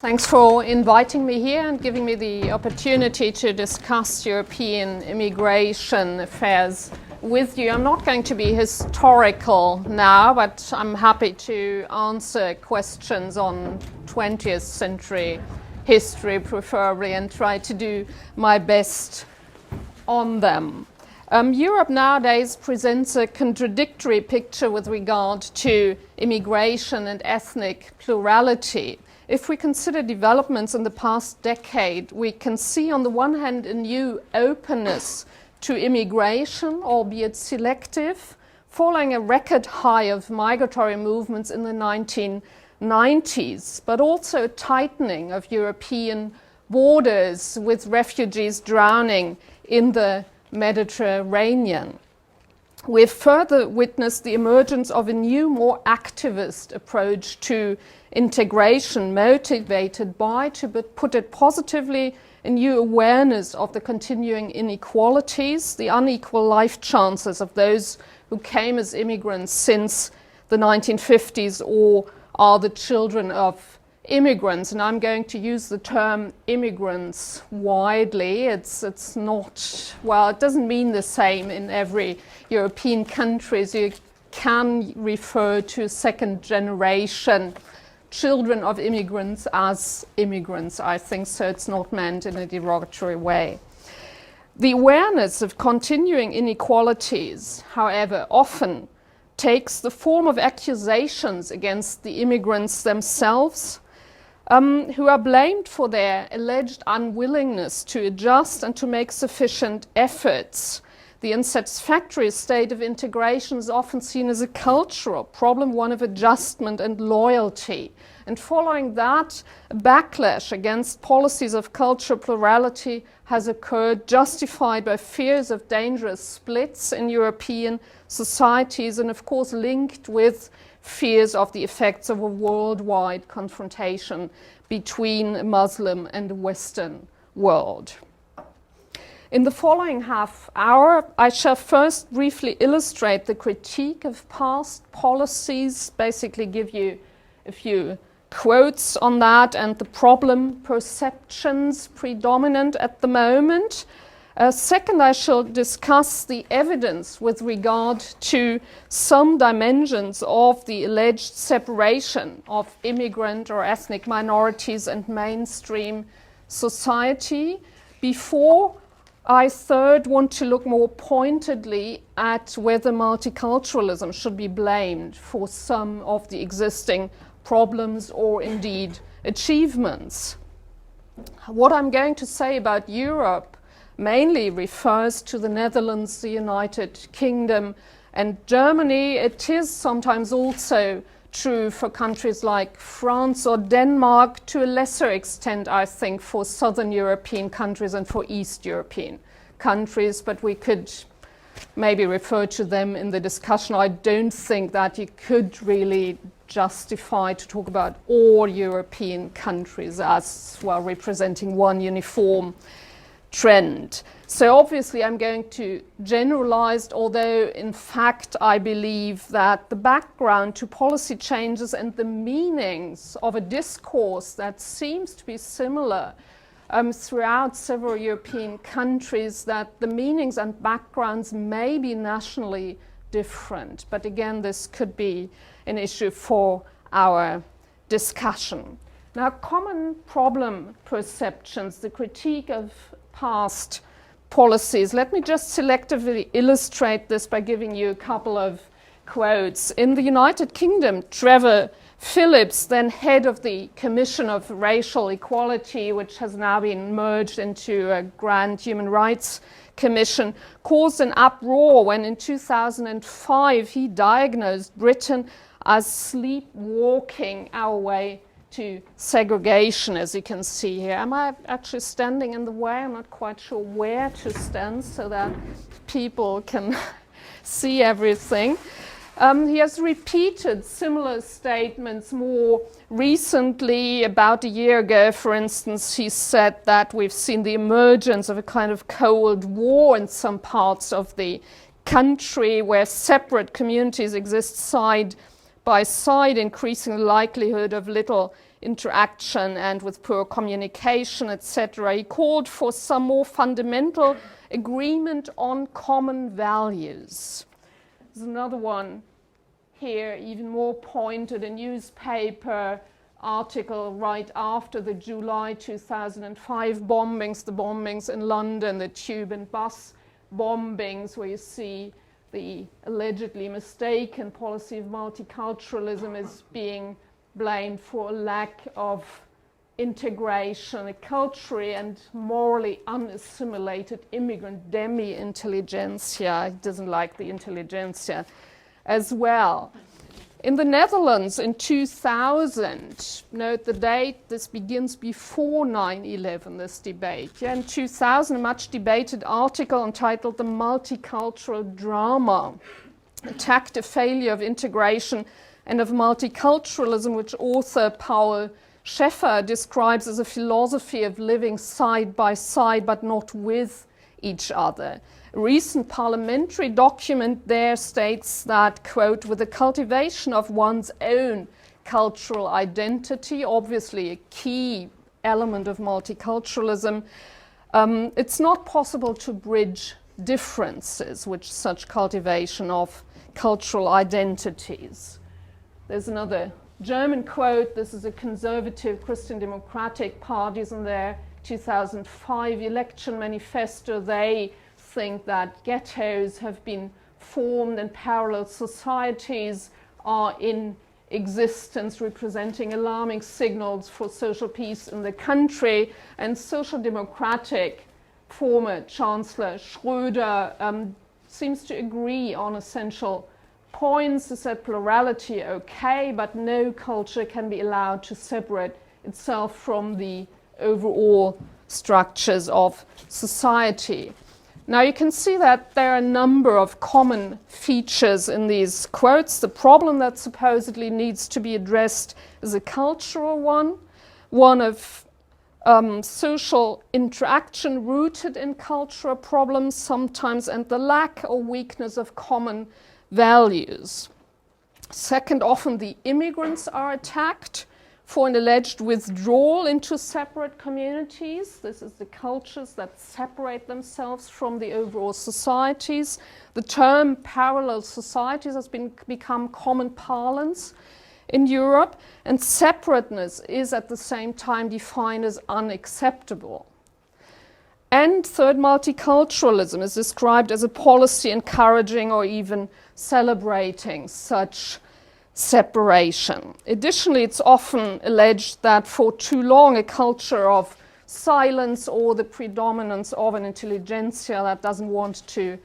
Thanks for inviting me here and giving me the opportunity to discuss European immigration affairs with you. I'm not going to be historical now, but I'm happy to answer questions on 20th century history preferably and try to do my best on them. Europe nowadays presents a contradictory picture with regard to immigration and ethnic plurality. If we consider developments in the past decade, we can see on the one hand a new openness to immigration, albeit selective, following a record high of migratory movements in the 1990s, but also a tightening of European borders with refugees drowning in the Mediterranean. We've further witnessed the emergence of a new, more activist approach to integration, motivated by, to put it positively, a new awareness of the continuing inequalities, the unequal life chances of those who came as immigrants since the 1950s or are the children of immigrants. And I'm going to use the term immigrants widely. It's not, well, it doesn't mean the same in every European country. So you can refer to second generation children of immigrants as immigrants, I think, so it's not meant in a derogatory way. The awareness of continuing inequalities, however, often takes the form of accusations against the immigrants themselves, who are blamed for their alleged unwillingness to adjust and to make sufficient efforts. The unsatisfactory state of integration is often seen as a cultural problem, one of adjustment and loyalty. And following that, a backlash against policies of cultural plurality has occurred, justified by fears of dangerous splits in European societies and, of course, linked with fears of the effects of a worldwide confrontation between a Muslim and a Western world. In the following half hour, I shall first briefly illustrate the critique of past policies, basically give you a few quotes on that and the problem perceptions predominant at the moment. Second, I shall discuss the evidence with regard to some dimensions of the alleged separation of immigrant or ethnic minorities and mainstream society. Before I third want to look more pointedly at whether multiculturalism should be blamed for some of the existing problems or indeed achievements. What I'm going to say about Europe mainly refers to the Netherlands, the United Kingdom and Germany. It is sometimes also true for countries like France or Denmark, to a lesser extent, I think, for Southern European countries and for East European countries, but we could maybe refer to them in the discussion. I don't think that you could really justify to talk about all European countries as well representing one uniform trend. So obviously I'm going to generalize, although in fact I believe that the background to policy changes and the meanings of a discourse that seems to be similar throughout several European countries, that the meanings and backgrounds may be nationally different. But again, this could be an issue for our discussion. Now, common problem perceptions, the critique of past policies. Let me just selectively illustrate this by giving you a couple of quotes. In the United Kingdom, Trevor Phillips, then head of the Commission of Racial Equality, which has now been merged into a Grand Human Rights Commission, caused an uproar when in 2005 he diagnosed Britain as sleepwalking our way to segregation, as you can see here. Am I actually standing in the way? I'm not quite sure where to stand so that people can see everything. He has repeated similar statements more recently. About a year ago, for instance, he said that we've seen the emergence of a kind of Cold War in some parts of the country where separate communities exist side by side, increasing the likelihood of little interaction and with poor communication, etc. He called for some more fundamental agreement on common values. There's another one here, even more pointed, a newspaper article right after the July 2005 bombings, the bombings in London, the tube and bus bombings, where you see the allegedly mistaken policy of multiculturalism is being blamed for a lack of integration, a culturally and morally unassimilated immigrant demi-intelligentsia. He doesn't like the intelligentsia as well. In the Netherlands in 2000, note the date, this begins before 9/11, this debate. Yeah, in 2000, a much debated article entitled "The Multicultural Drama" attacked a failure of integration and of multiculturalism, which author Paul Schäfer describes as a philosophy of living side by side but not with each other. A recent parliamentary document there states that, quote, with the cultivation of one's own cultural identity, obviously a key element of multiculturalism, it's not possible to bridge differences with such cultivation of cultural identities. There's another German quote. This is a conservative Christian Democratic parties in their 2005 election manifesto. They think that ghettos have been formed and parallel societies are in existence, representing alarming signals for social peace in the country. And Social Democratic former Chancellor Schröder seems to agree on essential points. He said plurality okay, but no culture can be allowed to separate itself from the overall structures of society. Now you can see that there are a number of common features in these quotes. The problem that supposedly needs to be addressed is a cultural one of social interaction rooted in cultural problems sometimes, and the lack or weakness of common values. Second, often the immigrants are attacked for an alleged withdrawal into separate communities. This is the cultures that separate themselves from the overall societies. The term parallel societies has become common parlance in Europe, and separateness is at the same time defined as unacceptable. And third, multiculturalism is described as a policy encouraging or even celebrating such separation. Additionally, it's often alleged that for too long a culture of silence or the predominance of an intelligentsia that doesn't want to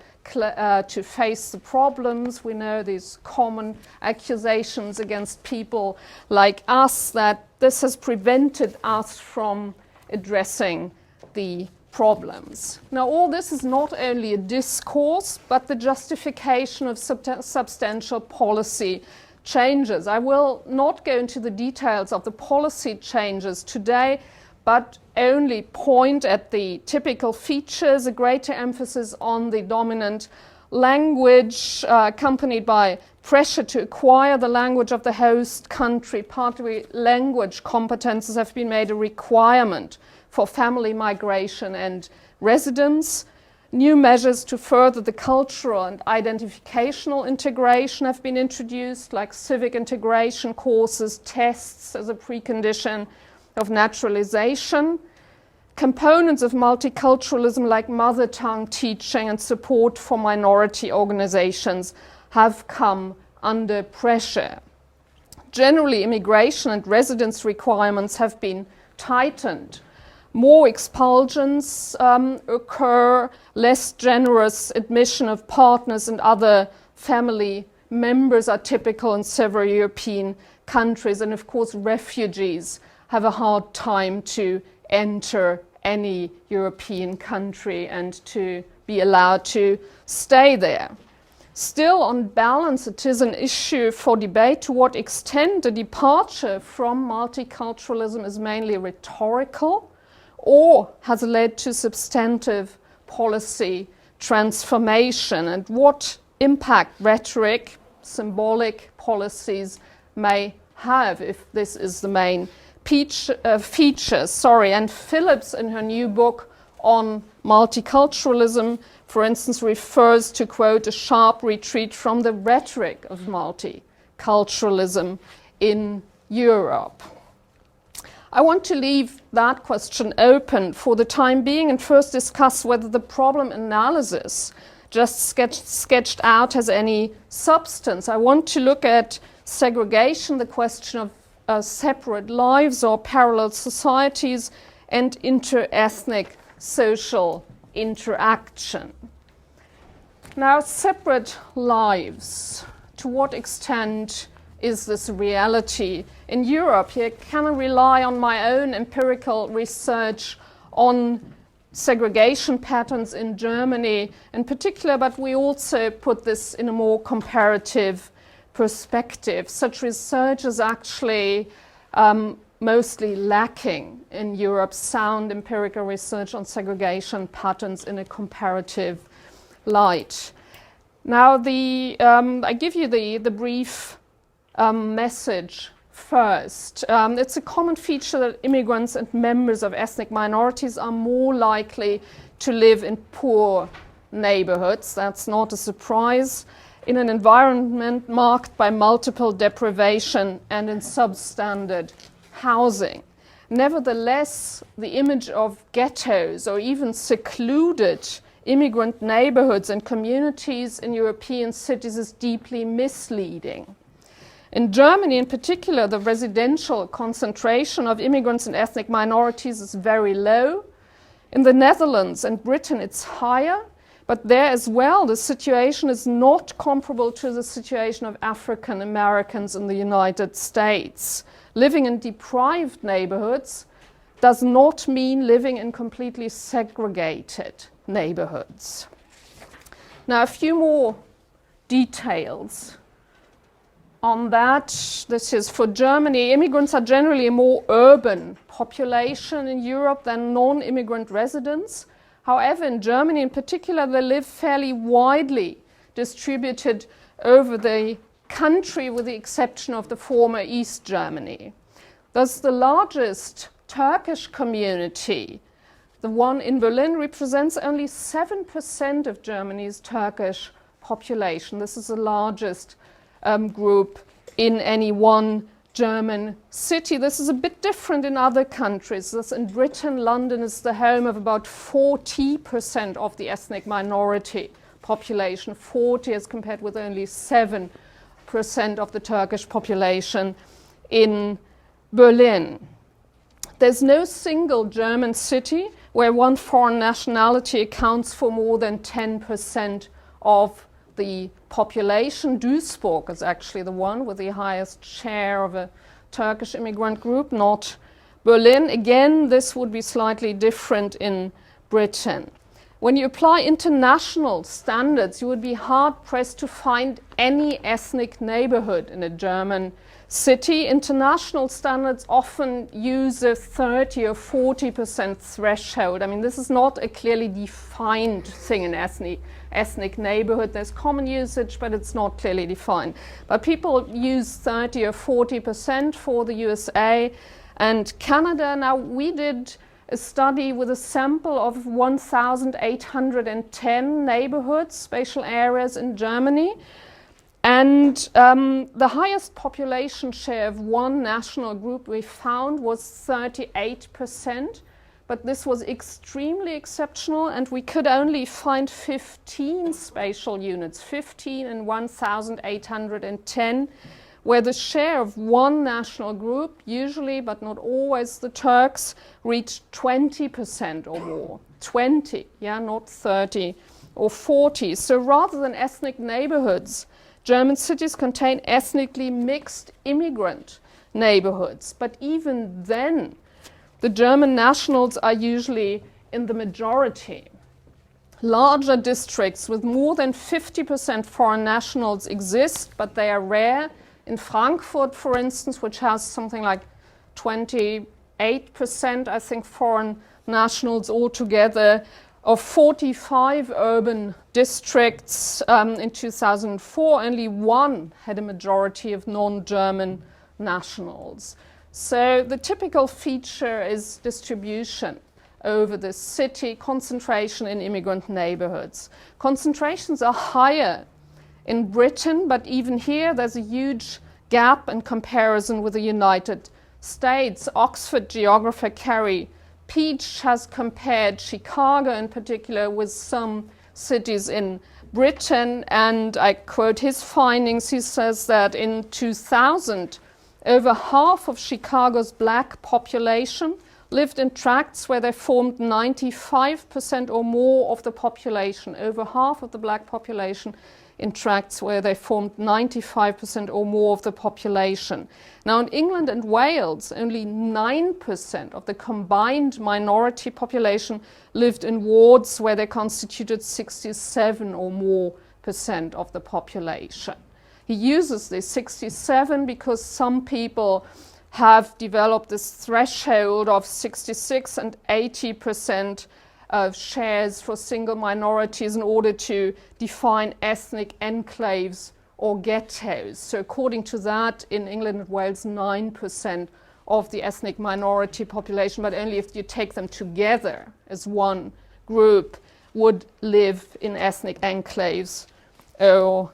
face the problems. We know these common accusations against people like us, that this has prevented us from addressing the problems. Now, all this is not only a discourse, but the justification of substantial policy changes. I will not go into the details of the policy changes today, but only point at the typical features, a greater emphasis on the dominant language, accompanied by pressure to acquire the language of the host country. Partly language competences have been made a requirement for family migration and residence. New measures to further the cultural and identificational integration have been introduced, like civic integration courses, tests as a precondition of naturalization. Components of multiculturalism like mother tongue teaching and support for minority organizations have come under pressure. Generally, immigration and residence requirements have been tightened. More expulsions occur, less generous admission of partners and other family members are typical in several European countries, and of course refugees have a hard time to enter any European country and to be allowed to stay there. Still, on balance, it is an issue for debate to what extent the departure from multiculturalism is mainly rhetorical or has led to substantive policy transformation, and what impact rhetoric, symbolic policies may have if this is the main features. And Phillips, in her new book on multiculturalism, for instance, refers to, quote, a sharp retreat from the rhetoric of multiculturalism in Europe. I want to leave that question open for the time being and first discuss whether the problem analysis just sketched out has any substance. I want to look at segregation, the question of separate lives or parallel societies, and inter-ethnic social interaction. Now, separate lives, to what extent is this reality? In Europe, here can I rely on my own empirical research on segregation patterns in Germany in particular, but we also put this in a more comparative perspective. Such research is actually mostly lacking in Europe's sound empirical research on segregation patterns in a comparative light. Now, I give you the brief message first. It's a common feature that immigrants and members of ethnic minorities are more likely to live in poor neighborhoods. That's not a surprise. In an environment marked by multiple deprivation and in substandard housing. Nevertheless, the image of ghettos or even secluded immigrant neighborhoods and communities in European cities is deeply misleading. In Germany in particular, the residential concentration of immigrants and ethnic minorities is very low. In the Netherlands and Britain it's higher, but there as well the situation is not comparable to the situation of African Americans in the United States. Living in deprived neighborhoods does not mean living in completely segregated neighborhoods. Now, a few more details on that. This is for Germany. Immigrants are generally a more urban population in Europe than non-immigrant residents. However, in Germany in particular, they live fairly widely distributed over the country with the exception of the former East Germany. Thus, the largest Turkish community, the one in Berlin, represents only 7% of Germany's Turkish population. This is the largest group in any one German city. This is a bit different in other countries. Thus, in Britain, London is the home of about 40% of the ethnic minority population, 40 as compared with only 7% of the Turkish population in Berlin. There's no single German city where one foreign nationality accounts for more than 10% of the population. Duisburg is actually the one with the highest share of a Turkish immigrant group, not Berlin. Again, this would be slightly different in Britain. When you apply international standards, you would be hard-pressed to find any ethnic neighborhood in a German city. International standards often use a 30 or 40% threshold. I mean, this is not a clearly defined thing in ethnic neighborhood. There's common usage, but it's not clearly defined. But people use 30 or 40% for the USA and Canada. Now, we did a study with a sample of 1,810 neighborhoods, spatial areas in Germany. And the highest population share of one national group we found was 38%. But this was extremely exceptional, and we could only find 15 spatial units, 15 in 1,810, where the share of one national group, usually but not always the Turks, reached 20% or more. 20, yeah, not 30 or 40. So rather than ethnic neighborhoods, German cities contain ethnically mixed immigrant neighborhoods. But even then, the German nationals are usually in the majority. Larger districts with more than 50% foreign nationals exist, but they are rare. In Frankfurt, for instance, which has something like 28%, I think, foreign nationals altogether, of 45 urban districts in 2004, only one had a majority of non-German nationals. So the typical feature is distribution over the city, concentration in immigrant neighborhoods. Concentrations are higher in Britain, but even here there's a huge gap in comparison with the United States. Oxford geographer Carrie Peach has compared Chicago in particular with some cities in Britain, and I quote his findings. He says that in 2000, over half of Chicago's black population lived in tracts where they formed 95% or more of the population. Over half of the black population in tracts where they formed 95% or more of the population. Now in England and Wales, only 9% of the combined minority population lived in wards where they constituted 67 or more % of the population. He uses this 67 because some people have developed this threshold of 66 and 80% of shares for single minorities in order to define ethnic enclaves or ghettos. So according to that, in England and Wales, 9% of the ethnic minority population, but only if you take them together as one group, would live in ethnic enclaves or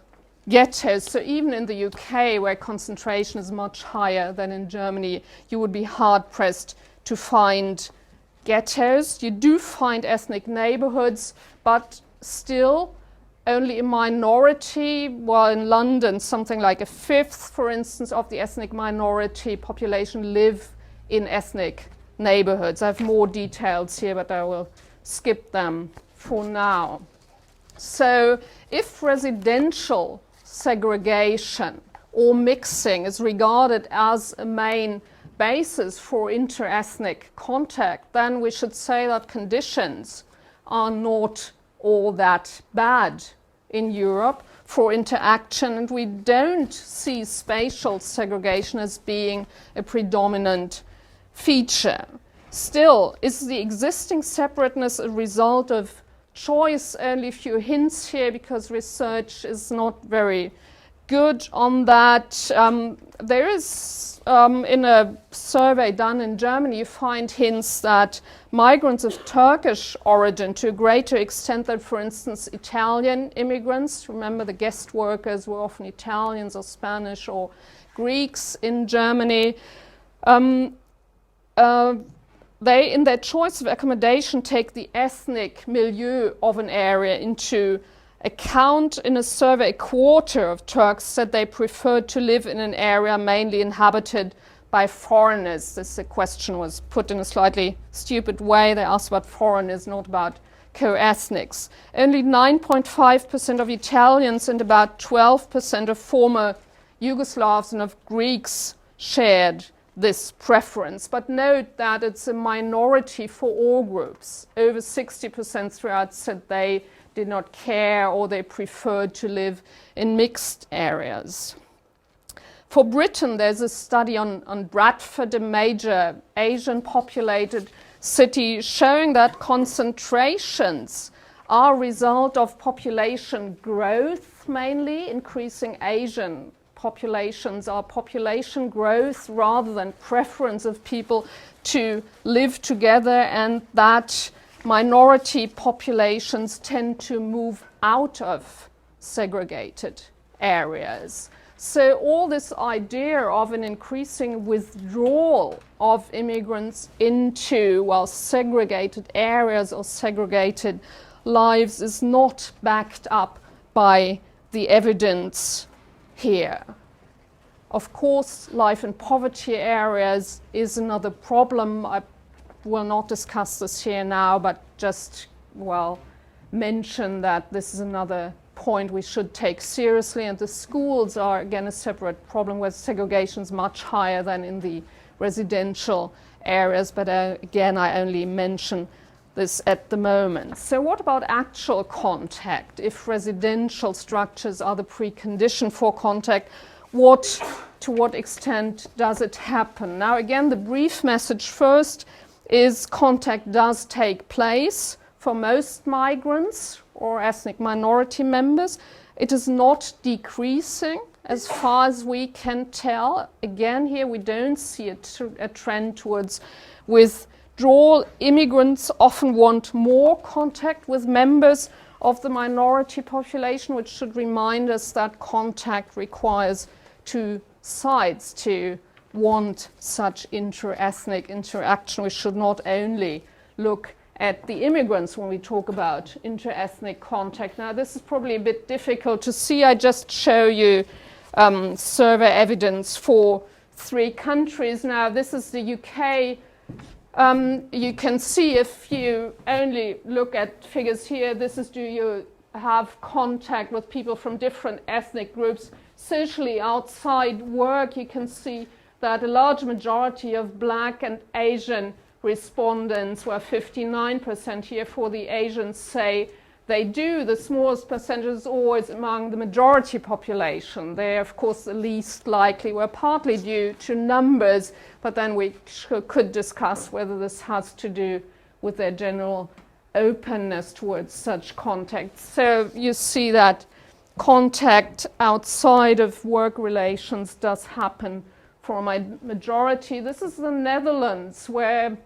ghettos. So even in the UK, where concentration is much higher than in Germany, you would be hard-pressed to find ghettos. You do find ethnic neighborhoods, but still only a minority, while in London something like a fifth, for instance, of the ethnic minority population live in ethnic neighborhoods. I have more details here, but I will skip them for now. So if residential segregation or mixing is regarded as a main basis for inter-ethnic contact, then we should say that conditions are not all that bad in Europe for interaction, and we don't see spatial segregation as being a predominant feature. Still, is the existing separateness a result of choice? Only a few hints here because research is not very good on that. There is, in a survey done in Germany, you find hints that migrants of Turkish origin, to a greater extent than, for instance, Italian immigrants, remember the guest workers were often Italians or Spanish or Greeks in Germany, they, in their choice of accommodation, take the ethnic milieu of an area into account. In a survey, a quarter of Turks said they preferred to live in an area mainly inhabited by foreigners. This question was put in a slightly stupid way. They asked about foreigners, not about co-ethnics. Only 9.5% of Italians and about 12% of former Yugoslavs and of Greeks shared this preference. But note that it's a minority for all groups. Over 60% throughout said they did not care or they preferred to live in mixed areas. For Britain, there's a study on Bradford, a major Asian populated city, showing that concentrations are a result of population growth, mainly increasing Asian populations are population growth rather than preference of people to live together, and that minority populations tend to move out of segregated areas. So all this idea of an increasing withdrawal of immigrants into, well, segregated areas or segregated lives is not backed up by the evidence here. Of course, life in poverty areas is another problem. I will not discuss this here now, but just, well, mention that this is another point we should take seriously. And the schools are, again, a separate problem where segregation is much higher than in the residential areas. But again, I only mention this at the moment. So what about actual contact? If residential structures are the precondition for contact, to what extent does it happen? Now again, the brief message first is contact does take place for most migrants or ethnic minority members. It is not decreasing as far as we can tell. Again, here we don't see a trend towards withdrawal. Immigrants often want more contact with members of the minority population, which should remind us that contact requires two sides to want such inter-ethnic interaction. We should not only look at the immigrants when we talk about inter-ethnic contact. Now, this is probably a bit difficult to see. I just show you survey evidence for 3 countries. Now, this is the UK. You can see if you only look at figures here, this is do you have contact with people from different ethnic groups socially outside work. You can see that a large majority of Black and Asian respondents, were 59% here for the Asians, say they do. The smallest percentage is always among the majority population. They're, of course, the least likely. Were partly due to numbers, but then we could discuss whether this has to do with their general openness towards such contacts. So you see that contact outside of work relations does happen for my majority. This is the Netherlands, where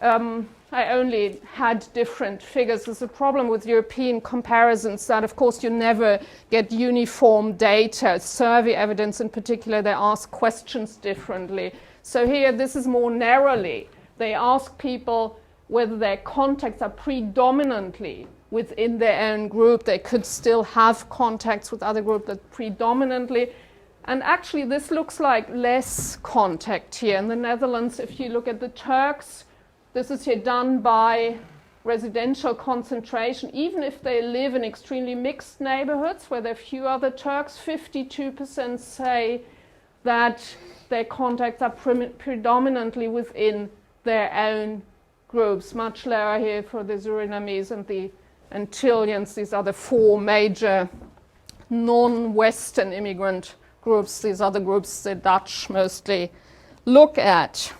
I only had different figures. There's a problem with European comparisons that, of course, you never get uniform data. Survey evidence in particular, they ask questions differently. So here, this is more narrowly. They ask people whether their contacts are predominantly within their own group. They could still have contacts with other groups, but predominantly. And actually, this looks like less contact here. In the Netherlands, if you look at the Turks, this is here done by residential concentration. Even if they live in extremely mixed neighborhoods where there are few other Turks, 52% say that their contacts are predominantly within their own groups. Much lower here for the Surinamese and the Antilleans. These are the 4 major non-Western immigrant groups. These are the groups the Dutch mostly look at.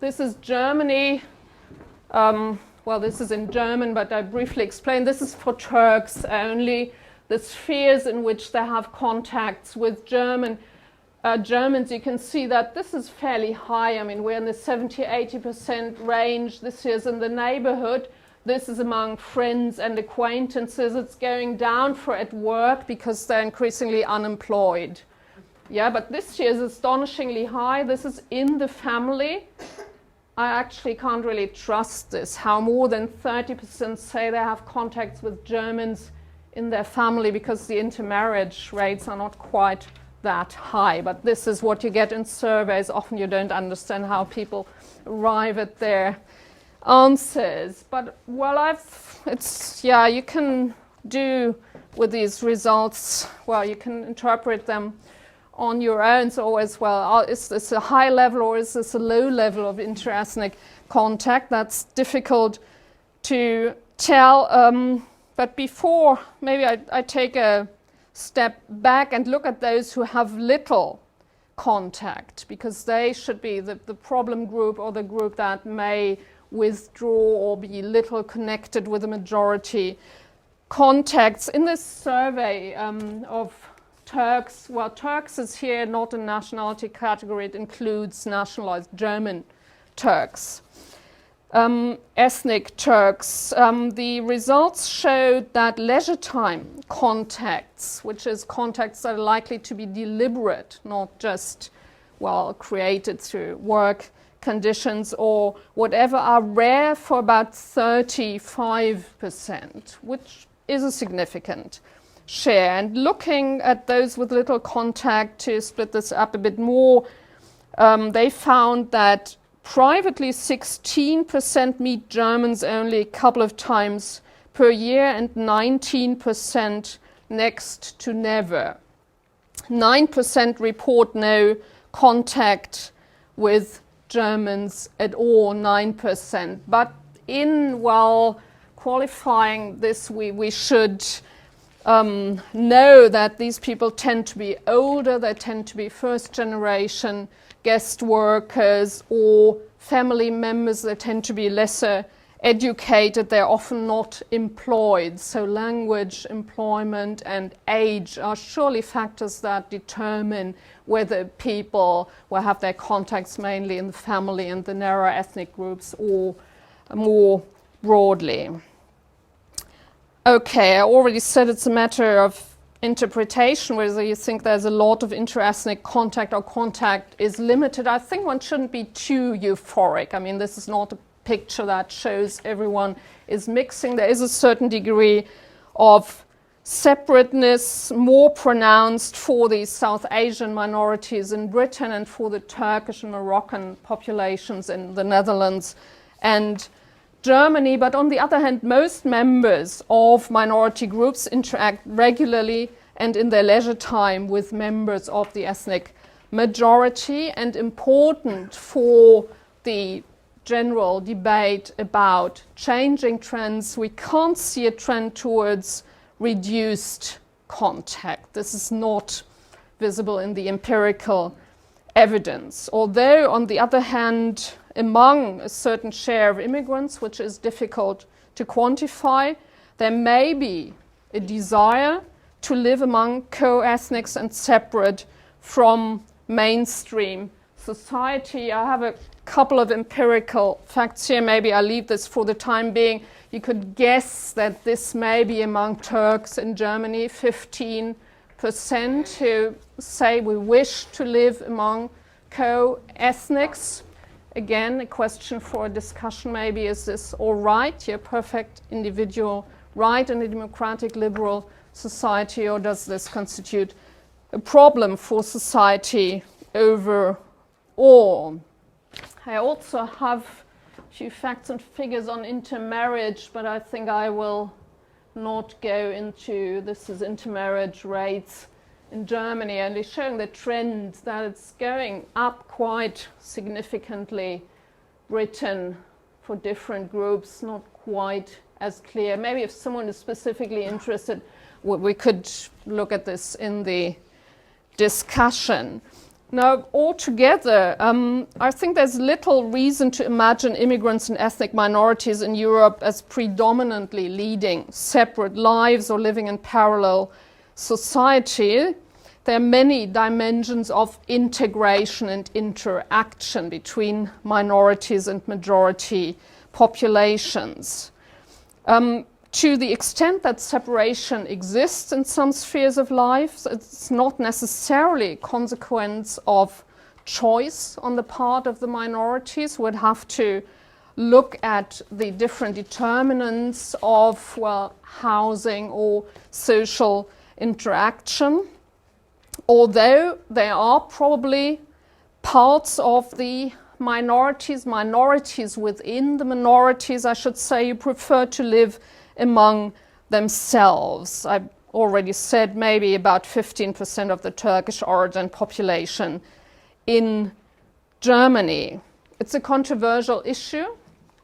This is Germany. Well, this is in German, but I briefly explained. This is for Turks only. The spheres in which they have contacts with Germans, you can see that this is fairly high. I mean, we're in the 70-80% range. This is in the neighborhood. This is among friends and acquaintances. It's going down for at work because they're increasingly unemployed. Yeah, but this year is astonishingly high. This is in the family. I actually can't really trust this, how more than 30% say they have contacts with Germans in their family, because the intermarriage rates are not quite that high. But this is what you get in surveys. Often you don't understand how people arrive at their answers. But, well, you can do with these results, well, you can interpret them on your own. So always, well, is this a high level or is this a low level of interethnic contact? That's difficult to tell. But before, maybe I take a step back and look at those who have little contact, because they should be the problem group, or the group that may withdraw or be little connected with the majority contacts. In this survey of Turks, well, Turks is here not a nationality category. It includes nationalized German Turks. Ethnic Turks. The results showed that leisure time contacts, which is contacts that are likely to be deliberate, not just, well, created through work conditions or whatever, are rare for about 35%, which is a significant share. And looking at those with little contact, to split this up a bit more, they found that privately 16% meet Germans only a couple of times per year, and 19% next to never. 9% report no contact with Germans at all, 9%. But in, well, qualifying this, we should know that these people tend to be older, they tend to be first generation guest workers or family members. They tend to be lesser educated, they're often not employed. So language, employment, and age are surely factors that determine whether people will have their contacts mainly in the family and the narrower ethnic groups or more broadly. Okay, I already said it's a matter of interpretation, whether you think there's a lot of interethnic contact or contact is limited. I think one shouldn't be too euphoric. I mean, this is not a picture that shows everyone is mixing. There is a certain degree of separateness, more pronounced for the South Asian minorities in Britain and for the Turkish and Moroccan populations in the Netherlands and Germany. But on the other hand, most members of minority groups interact regularly and in their leisure time with members of the ethnic majority. And important for the general debate about changing trends, we can't see a trend towards reduced contact. This is not visible in the empirical evidence. Although, on the other hand, among a certain share of immigrants, which is difficult to quantify, there may be a desire to live among co-ethnics and separate from mainstream society. I have a couple of empirical facts here. Maybe I'll leave this for the time being. You could guess that this may be among Turks in Germany, 15% who say we wish to live among co-ethnics. Again, a question for a discussion maybe, is this all right, your perfect individual right in a democratic liberal society, or does this constitute a problem for society overall? I also have a few facts and figures on intermarriage, but I think I will not go into this is intermarriage rates in Germany, only showing the trend that it's going up quite significantly. Britain, for different groups, not quite as clear. Maybe if someone is specifically interested, we could look at this in the discussion. Now, altogether, I think there's little reason to imagine immigrants and ethnic minorities in Europe as predominantly leading separate lives or living in parallel society. There are many dimensions of integration and interaction between minorities and majority populations. To the extent that separation exists in some spheres of life, it's not necessarily a consequence of choice on the part of the minorities. We'd have to look at the different determinants of, well, housing or social interaction. Although there are probably parts of the minorities within the minorities, I should say, who prefer to live among themselves. I already said maybe about 15% of the Turkish origin population in Germany. It's a controversial issue,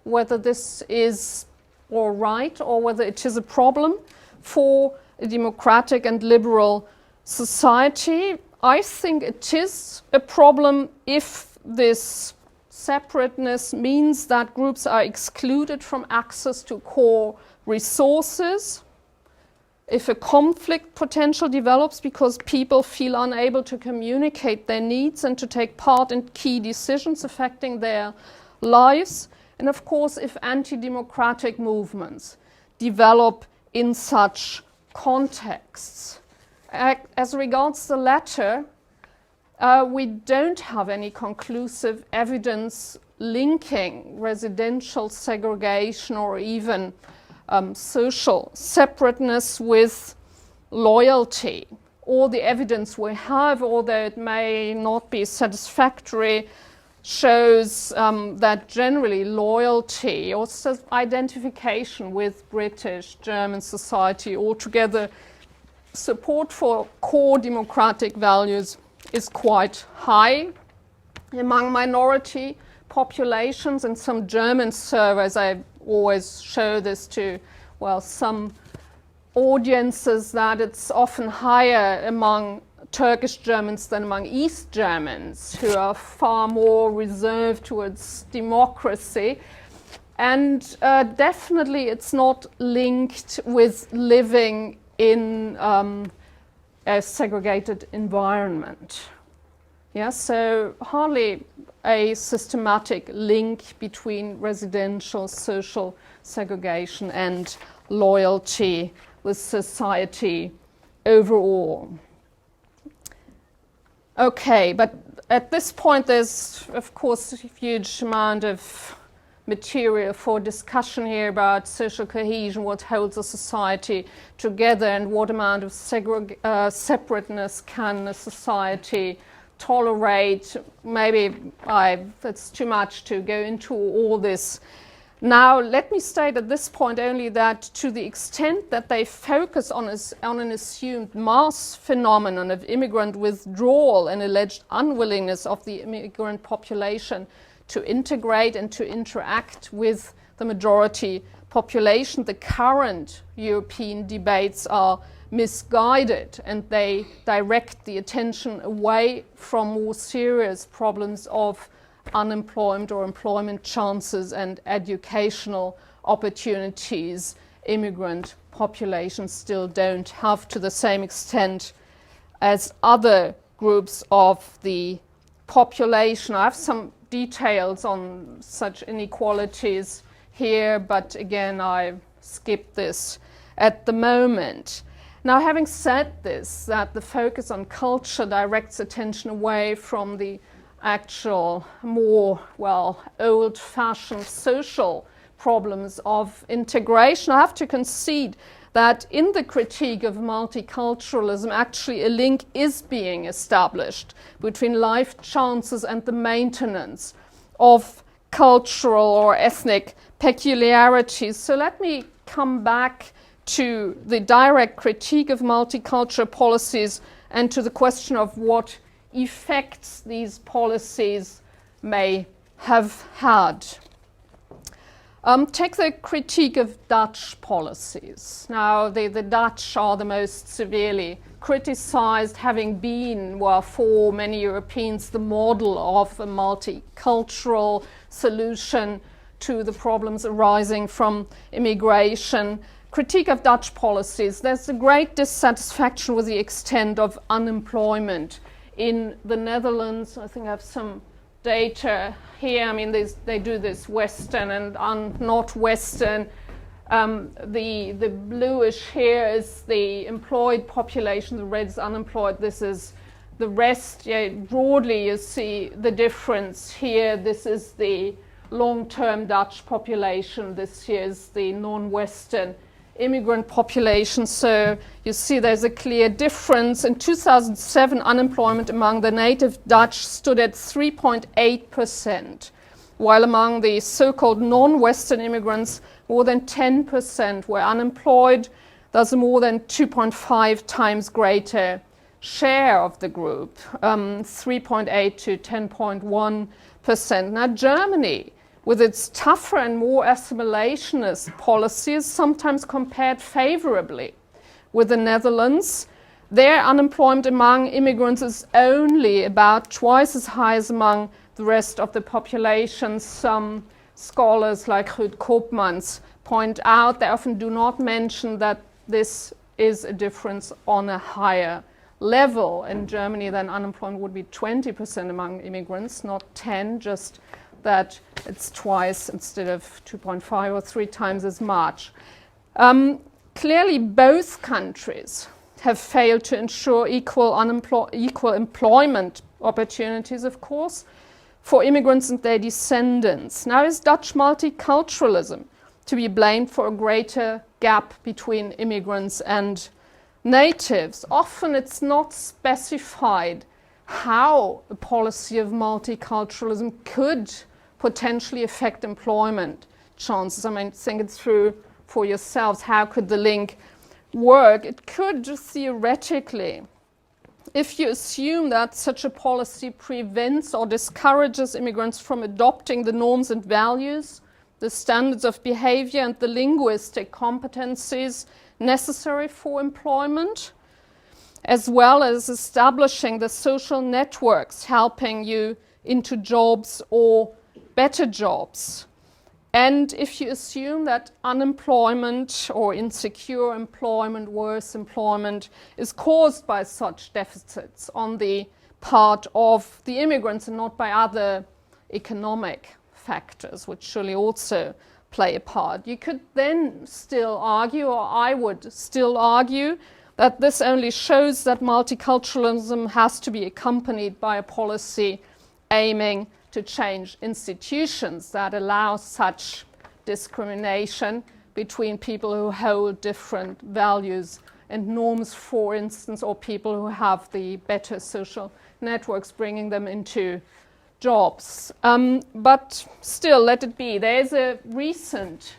whether this is all right or whether it is a problem for a democratic and liberal society. I think it is a problem if this separateness means that groups are excluded from access to core resources, if a conflict potential develops because people feel unable to communicate their needs and to take part in key decisions affecting their lives, and of course if anti-democratic movements develop in such contexts. As regards the latter, we don't have any conclusive evidence linking residential segregation or even social separateness with loyalty. All the evidence we have, although it may not be satisfactory, shows that generally loyalty or identification with British, German society altogether, support for core democratic values is quite high among minority populations. In some German surveys, I always show this to, well, some audiences, that it's often higher among Turkish Germans than among East Germans, who are far more reserved towards democracy. And definitely it's not linked with living in a segregated environment. Yeah, so hardly a systematic link between residential social segregation and loyalty with society overall. Okay, but at this point there's of course a huge amount of material for discussion here about social cohesion, what holds a society together and what amount of separateness can a society tolerate. Maybe it's too much to go into all this. Now, let me state at this point only that to the extent that they focus on an assumed mass phenomenon of immigrant withdrawal and alleged unwillingness of the immigrant population to integrate and to interact with the majority population, the current European debates are misguided and they direct the attention away from more serious problems of unemployment or employment chances and educational opportunities immigrant populations still don't have to the same extent as other groups of the population. I have some details on such inequalities here, but again, I skip this at the moment. Now, having said this, that the focus on culture directs attention away from the actual more, old-fashioned social problems of integration, I have to concede that in the critique of multiculturalism, actually a link is being established between life chances and the maintenance of cultural or ethnic peculiarities. So let me come back to the direct critique of multicultural policies and to the question of what effects these policies may have had. Take the critique of Dutch policies. Now, the Dutch are the most severely criticized, having been, for many Europeans, the model of a multicultural solution to the problems arising from immigration. Critique of Dutch policies. There's a great dissatisfaction with the extent of unemployment in the Netherlands. I think I have some data here. I mean, they do this Western and not Western. The bluish here is the employed population, the red is unemployed. This is the rest. Yeah, broadly, you see the difference here. This is the long-term Dutch population. This here is the non-Western immigrant population. So you see there's a clear difference. In 2007, unemployment among the native Dutch stood at 3.8%, while among the so-called non-Western immigrants, more than 10% were unemployed. Thus a more than 2.5 times greater share of the group, 3.8 to 10.1%. Now Germany, with its tougher and more assimilationist policies, sometimes compared favorably with the Netherlands. Their unemployment among immigrants is only about twice as high as among the rest of the population. Some scholars like Ruud Koopmans point out, they often do not mention that this is a difference on a higher level. In Germany, then unemployment would be 20% among immigrants, not 10, just that it's twice instead of 2.5 or 3 times as much. Clearly, both countries have failed to ensure equal employment opportunities, of course, for immigrants and their descendants. Now, is Dutch multiculturalism to be blamed for a greater gap between immigrants and natives? Often it's not specified how a policy of multiculturalism could potentially affect employment chances. I mean, think it through for yourselves. How could the link work? It could theoretically, if you assume that such a policy prevents or discourages immigrants from adopting the norms and values, the standards of behavior and the linguistic competencies necessary for employment, as well as establishing the social networks helping you into jobs or better jobs. And if you assume that unemployment or insecure employment, worse employment, is caused by such deficits on the part of the immigrants and not by other economic factors, which surely also play a part, you could then still argue, or I would still argue, that this only shows that multiculturalism has to be accompanied by a policy aiming to change institutions that allow such discrimination between people who hold different values and norms, for instance, or people who have the better social networks bringing them into jobs. But still, let it be. There's a recent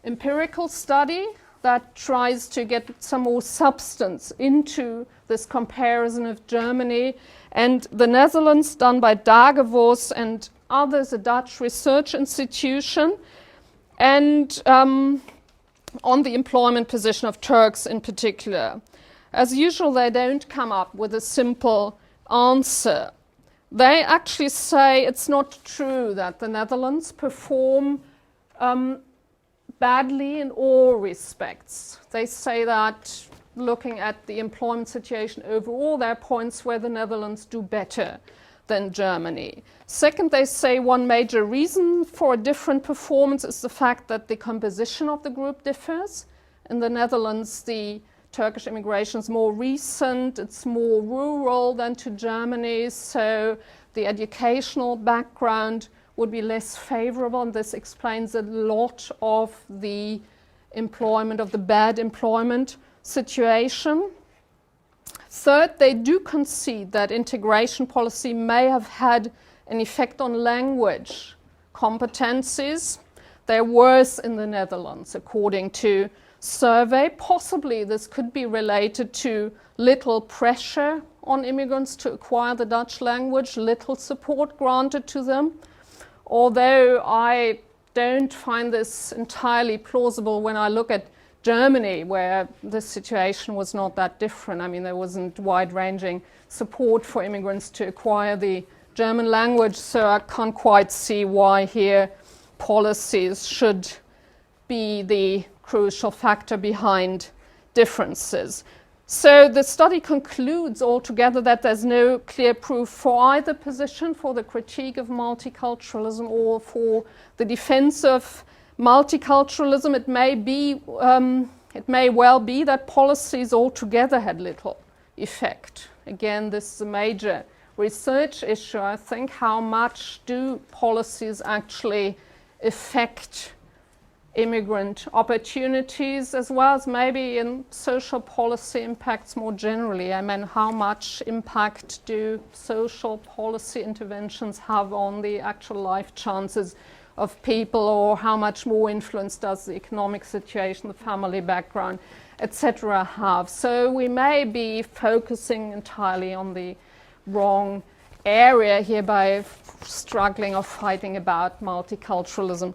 empirical study that tries to get some more substance into this comparison of Germany and the Netherlands, done by Dagevos and others, a Dutch research institution, and on the employment position of Turks in particular. As usual, they don't come up with a simple answer. They actually say it's not true that the Netherlands perform badly in all respects. They say that looking at the employment situation overall, there are points where the Netherlands do better than Germany. Second, they say one major reason for a different performance is the fact that the composition of the group differs. In the Netherlands, the Turkish immigration is more recent, it's more rural than to Germany, so the educational background would be less favorable, and this explains a lot of the employment, of the bad employment situation. Third, they do concede that integration policy may have had an effect on language competencies. They're worse in the Netherlands, according to survey. Possibly this could be related to little pressure on immigrants to acquire the Dutch language, little support granted to them. Although I don't find this entirely plausible when I look at Germany, where the situation was not that different. I mean, there wasn't wide-ranging support for immigrants to acquire the German language, so I can't quite see why here policies should be the crucial factor behind differences. So the study concludes altogether that there's no clear proof for either position, for the critique of multiculturalism or for the defense of multiculturalism. It may well be that policies altogether had little effect. Again, this is a major research issue, I think. How much do policies actually affect immigrant opportunities, as well as maybe in social policy impacts more generally? I mean, how much impact do social policy interventions have on the actual life chances of people, or how much more influence does the economic situation, the family background, etc. have? So we may be focusing entirely on the wrong area here by struggling or fighting about multiculturalism.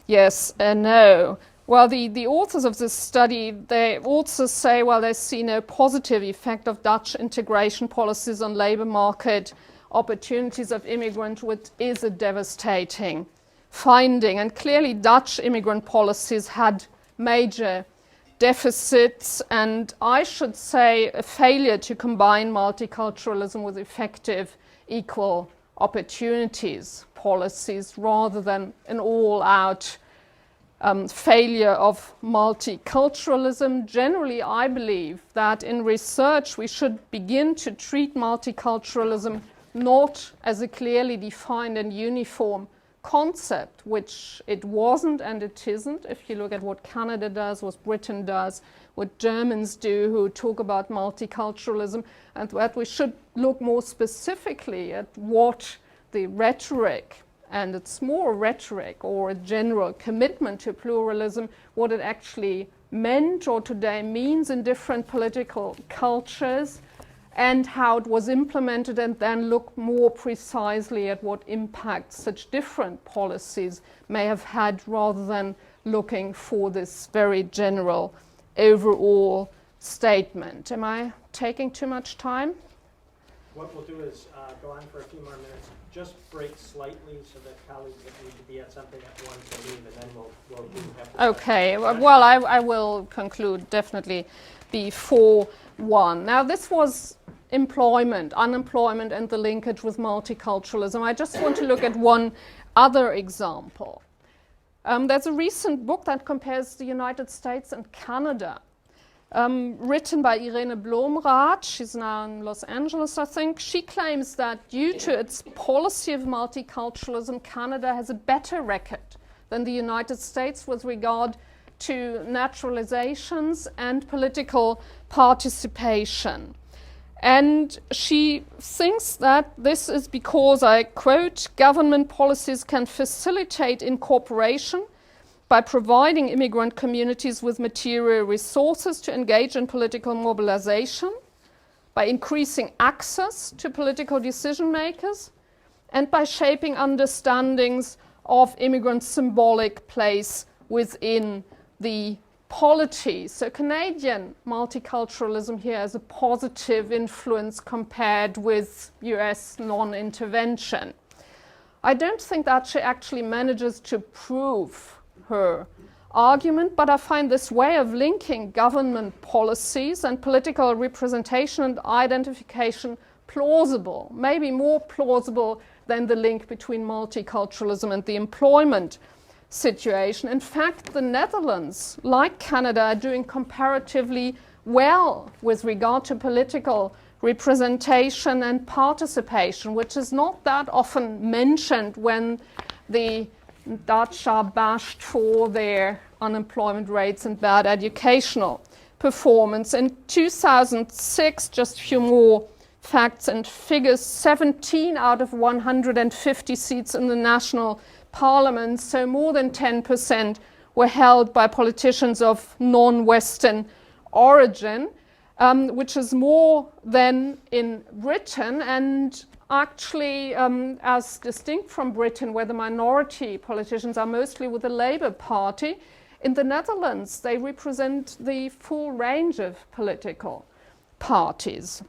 Yes and no. Well, the authors of this study, they also say, well, they see no positive effect of Dutch integration policies on labor market opportunities of immigrants, which is a devastating finding. And clearly Dutch immigrant policies had major deficits, and I should say a failure to combine multiculturalism with effective equal opportunities policies, rather than an all-out failure of multiculturalism. Generally, I believe that in research we should begin to treat multiculturalism not as a clearly defined and uniform concept, which it wasn't and it isn't. If you look at what Canada does, what Britain does, what Germans do who talk about multiculturalism, and that we should look more specifically at what the rhetoric, and it's more rhetoric or a general commitment to pluralism, what it actually meant or today means in different political cultures, and how it was implemented, and then look more precisely at what impact such different policies may have had, rather than looking for this very general overall statement. Am I taking too much time? What we'll do is go on for a few more minutes, just break slightly so that colleagues that need to be at something at once will leave, and then we'll have to Okay, well, I will conclude definitely before 1. Now, this was employment, unemployment, and the linkage with multiculturalism. I just want to look at one other example. There's a recent book that compares the United States and Canada, written by Irene Blomrath. She's now in Los Angeles, I think. She claims that due to its policy of multiculturalism, Canada has a better record than the United States with regard to naturalizations and political participation. And she thinks that this is because, I quote, government policies can facilitate incorporation by providing immigrant communities with material resources to engage in political mobilization, by increasing access to political decision makers, and by shaping understandings of immigrants' symbolic place within the polity. So Canadian multiculturalism here has a positive influence compared with US non-intervention. I don't think that she actually manages to prove her argument, but I find this way of linking government policies and political representation and identification plausible, maybe more plausible than the link between multiculturalism and the employment situation. In fact, the Netherlands, like Canada, are doing comparatively well with regard to political representation and participation, which is not that often mentioned when the Dutch are bashed for their unemployment rates and bad educational performance. In 2006, just a few more facts and figures, 17 out of 150 seats in the national parliament, so more than 10%, were held by politicians of non-Western origin, which is more than in Britain, and actually, as distinct from Britain, where the minority politicians are mostly with the Labour Party, in the Netherlands they represent the full range of political parties.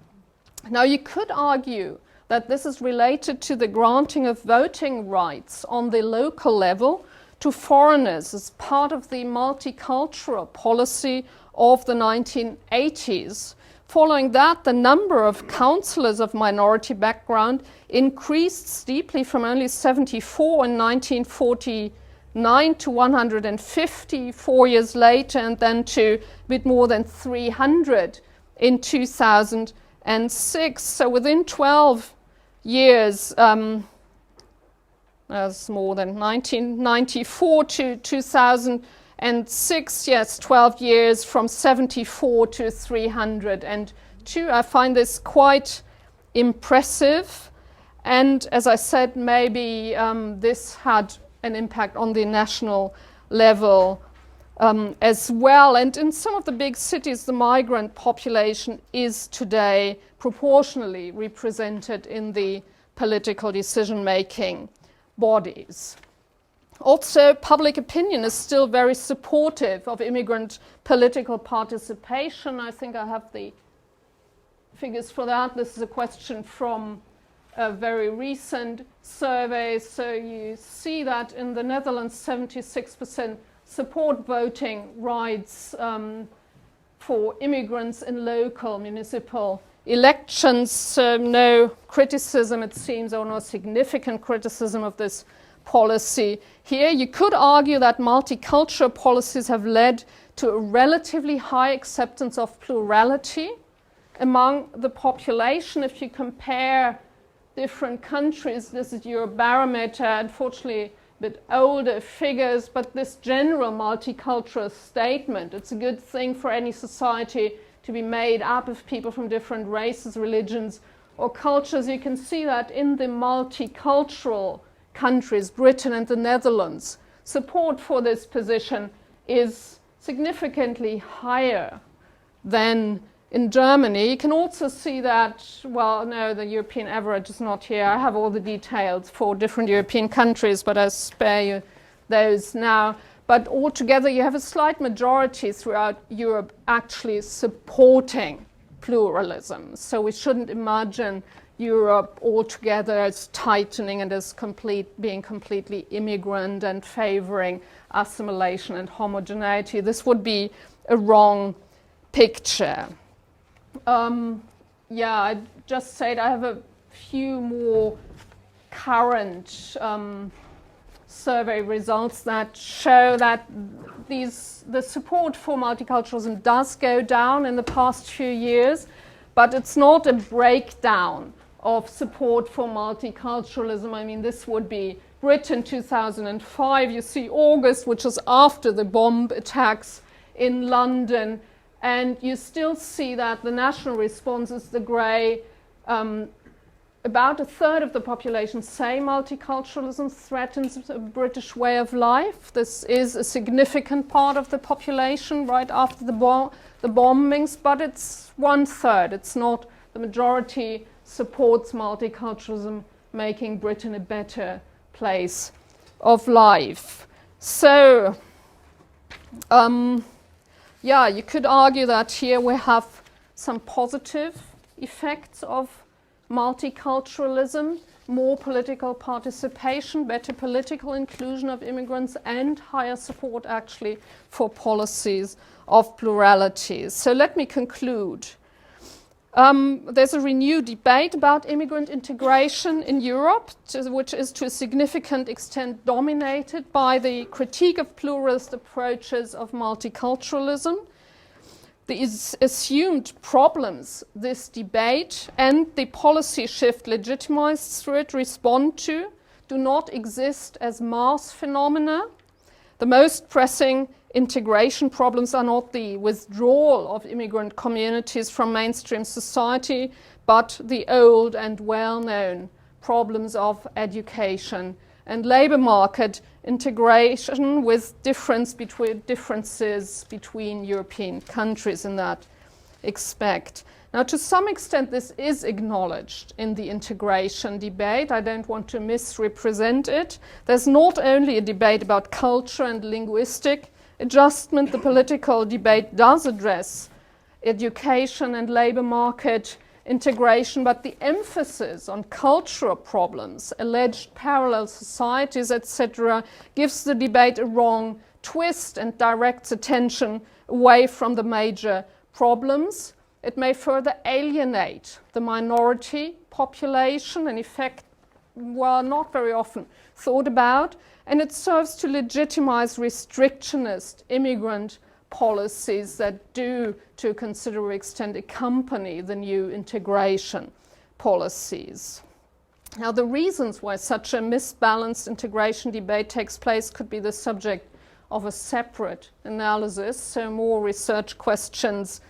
Now, you could argue that this is related to the granting of voting rights on the local level to foreigners as part of the multicultural policy of the 1980s. Following that, the number of councillors of minority background increased steeply from only 74 in 1949 to 150 4 years later, and then to a bit more than 300 in 2006. So within 12 years, that's more than 1994 to 2006, yes, 12 years from 74 to 302. I find this quite impressive. And as I said, maybe this had an impact on the national level as well. And in some of the big cities, the migrant population is today proportionally represented in the political decision-making bodies. Also, public opinion is still very supportive of immigrant political participation. I think I have the figures for that. This is a question from a very recent survey. So you see that in the Netherlands, 76% support voting rights for immigrants in local municipal elections. No criticism, it seems, or no significant criticism of this policy here. You could argue that multicultural policies have led to a relatively high acceptance of plurality among the population. If you compare different countries, this is Eurobarometer, unfortunately a bit older figures, but this general multicultural statement, it's a good thing for any society to be made up of people from different races, religions, or cultures. You can see that in the multicultural countries, Britain and the Netherlands, support for this position is significantly higher than in Germany. You can also see that, well, no, the European average is not here. I have all the details for different European countries, but I spare you those now. But altogether, you have a slight majority throughout Europe actually supporting pluralism. So we shouldn't imagine, Europe altogether as tightening and as being completely immigrant and favoring assimilation and homogeneity. This would be a wrong picture. I just said I have a few more current survey results that show that the support for multiculturalism does go down in the past few years, but it's not a breakdown of support for multiculturalism. I mean, this would be Britain 2005. You see August, which is after the bomb attacks in London, and you still see that the national response is the grey. About a third of the population say multiculturalism threatens a British way of life. This is a significant part of the population right after the bombings, but it's 1/3. It's not the majority supports multiculturalism, making Britain a better place of life. So, you could argue that here we have some positive effects of multiculturalism, more political participation, better political inclusion of immigrants, and higher support actually for policies of pluralities. So let me conclude. There's a renewed debate about immigrant integration in Europe, which is to a significant extent dominated by the critique of pluralist approaches of multiculturalism. The assumed problems this debate and the policy shift legitimized through it respond to do not exist as mass phenomena. The most pressing integration problems are not the withdrawal of immigrant communities from mainstream society, but the old and well-known problems of education and labor market integration, with differences between European countries in that respect. Now, to some extent, this is acknowledged in the integration debate. I don't want to misrepresent it. There's not only a debate about culture and linguistic adjustment. The political debate does address education and labor market integration, but the emphasis on cultural problems, alleged parallel societies, etc., gives the debate a wrong twist and directs attention away from the major problems. It may further alienate the minority population, an effect not very often thought about, and it serves to legitimize restrictionist immigrant policies that do, to a considerable extent, accompany the new integration policies. Now, the reasons why such a misbalanced integration debate takes place could be the subject of a separate analysis, so more research questions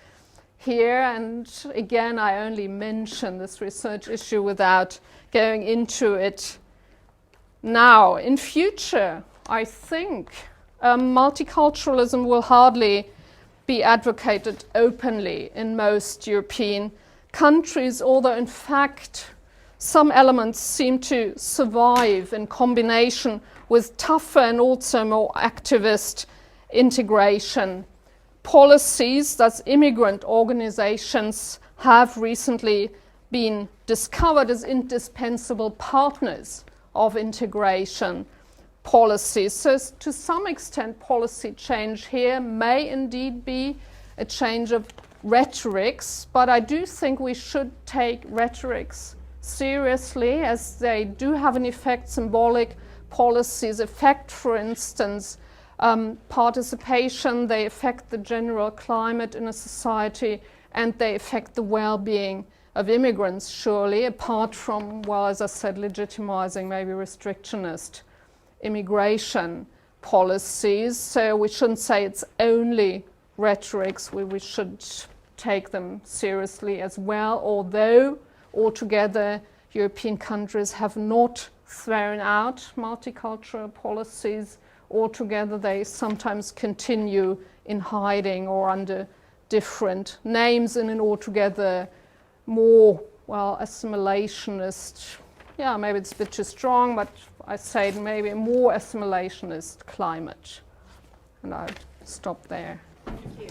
here. And again, I only mention this research issue without going into it now. In future, I think multiculturalism will hardly be advocated openly in most European countries, although in fact some elements seem to survive in combination with tougher and also more activist integration policies. Thus, immigrant organizations have recently been discovered as indispensable partners of integration policies. So to some extent, policy change here may indeed be a change of rhetorics, but I do think we should take rhetorics seriously, as they do have an effect. Symbolic policies affect, for instance, participation, they affect the general climate in a society, and they affect the well-being of immigrants, surely, apart from, well, as I said, legitimizing maybe restrictionist immigration policies. So we shouldn't say it's only rhetorics. We should take them seriously as well, although altogether European countries have not thrown out multicultural policies altogether. They sometimes continue in hiding or under different names in an altogether more, well, assimilationist, maybe it's a bit too strong, but I say maybe a more assimilationist climate. And I'll stop there. Thank you.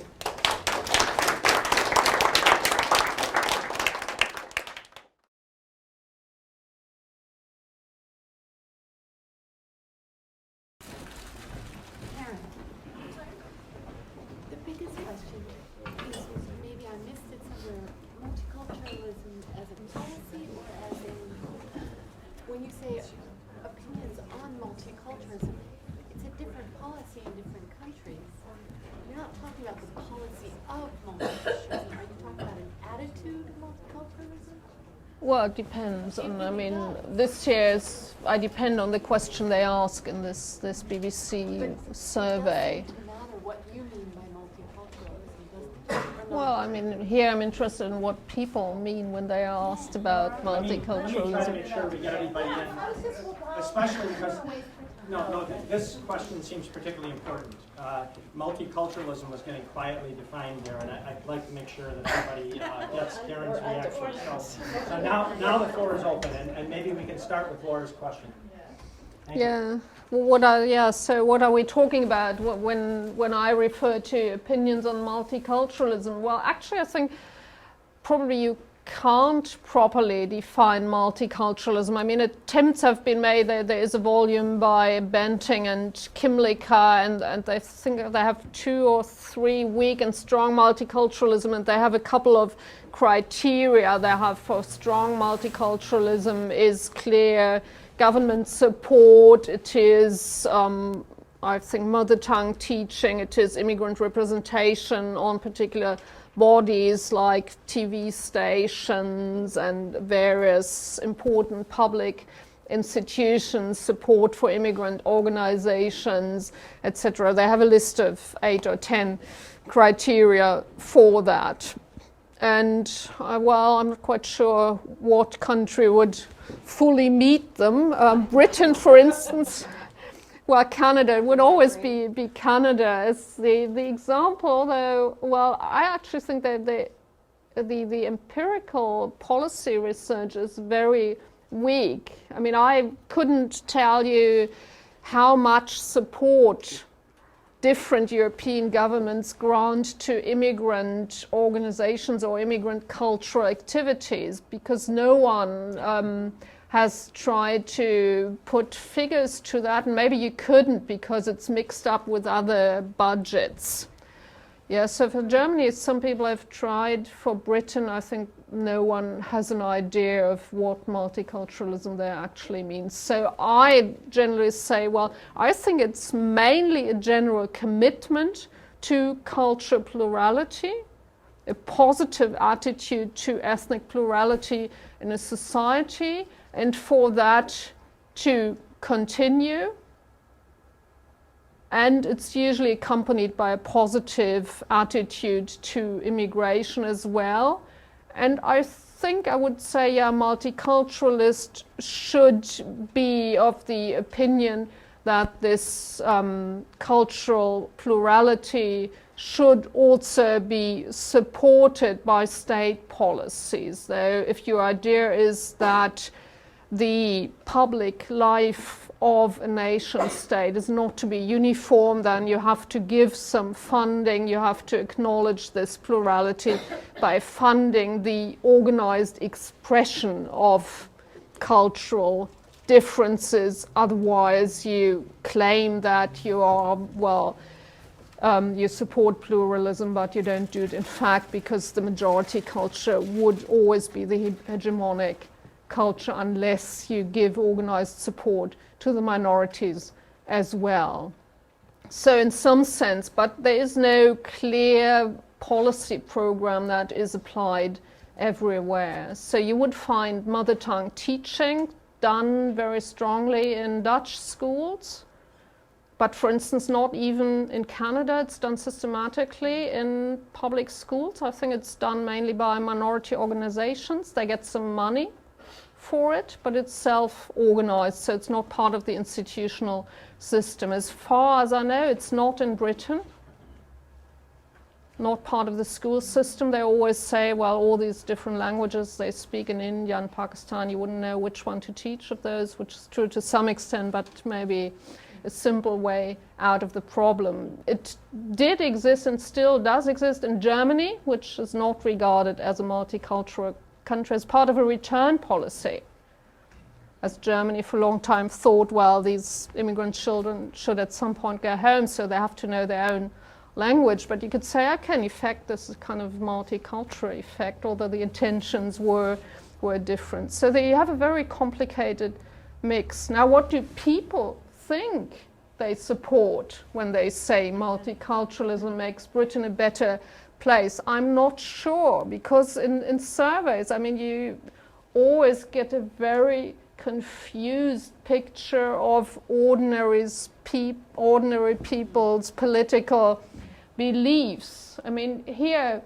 say opinions on multiculturalism, it's a different policy in different countries. You're not talking about the policy of multiculturalism. Are you talking about an attitude of multiculturalism? Well, it depends on, I mean, this year's, I depend on the question they ask in this BBC survey. It doesn't matter what you mean by multiculturalism, does it? Well, I mean, here I'm interested in what people mean when they are asked about Let me try to multiculturalism. make sure we get everybody in, especially because, no, this question seems particularly important. Multiculturalism was getting quietly defined there, and I'd like to make sure that everybody gets Karen's reaction. So now the floor is open, and maybe we can start with Laura's question. Thank you. Yeah. So what are we talking about when I refer to opinions on multiculturalism? Well, actually, I think probably you can't properly define multiculturalism. I mean, attempts have been made. There is a volume by Banting and Kimlicka, and they think they have 2 or 3 weak and strong multiculturalism, and they have a couple of criteria they have for strong multiculturalism is clear government support, it is I think mother tongue teaching, it is immigrant representation on particular bodies like TV stations and various important public institutions, support for immigrant organizations, etc. They have a list of 8 or 10 criteria for that. And well, I'm not quite sure what country would fully meet them. Britain, for instance, well, Canada would always be Canada as the example, though. Well, I actually think that the empirical policy research is very weak. I mean, I couldn't tell you how much support different European governments grant to immigrant organizations or immigrant cultural activities, because no one has tried to put figures to that, and maybe you couldn't because it's mixed up with other budgets. Yeah, so for Germany, some people have tried. For Britain, I think no one has an idea of what multiculturalism there actually means. So I generally say, well, I think it's mainly a general commitment to cultural plurality, a positive attitude to ethnic plurality in a society, and for that to continue. And it's usually accompanied by a positive attitude to immigration as well. And I think I would say, yeah, multiculturalists should be of the opinion that this cultural plurality should also be supported by state policies. Though if your idea is that the public life of a nation state is not to be uniform, then you have to give some funding, you have to acknowledge this plurality by funding the organized expression of cultural differences. Otherwise you claim that you are, well, you support pluralism, but you don't do it in fact, because the majority culture would always be the hegemonic culture unless you give organized support to the minorities as well. So in some sense, but there is no clear policy program that is applied everywhere. So you would find mother tongue teaching done very strongly in Dutch schools, but for instance not even in Canada. It's done systematically in public schools. I think it's done mainly by minority organizations. They get some money for it, but it's self-organized, so it's not part of the institutional system. As far as I know, it's not in Britain, not part of the school system. They always say, well, all these different languages they speak in India and Pakistan, you wouldn't know which one to teach of those, which is true to some extent, but maybe a simple way out of the problem. It did exist and still does exist in Germany, which is not regarded as a multicultural country, as part of a return policy. As Germany for a long time thought, well, these immigrant children should at some point go home, so they have to know their own language. But you could say, okay, in effect, this is kind of multicultural effect, although the intentions were different. So there you have a very complicated mix. Now, what do people think they support when they say multiculturalism makes Britain a better place? I'm not sure, because in surveys, I mean, you always get a very confused picture of ordinary people's political beliefs. I mean, here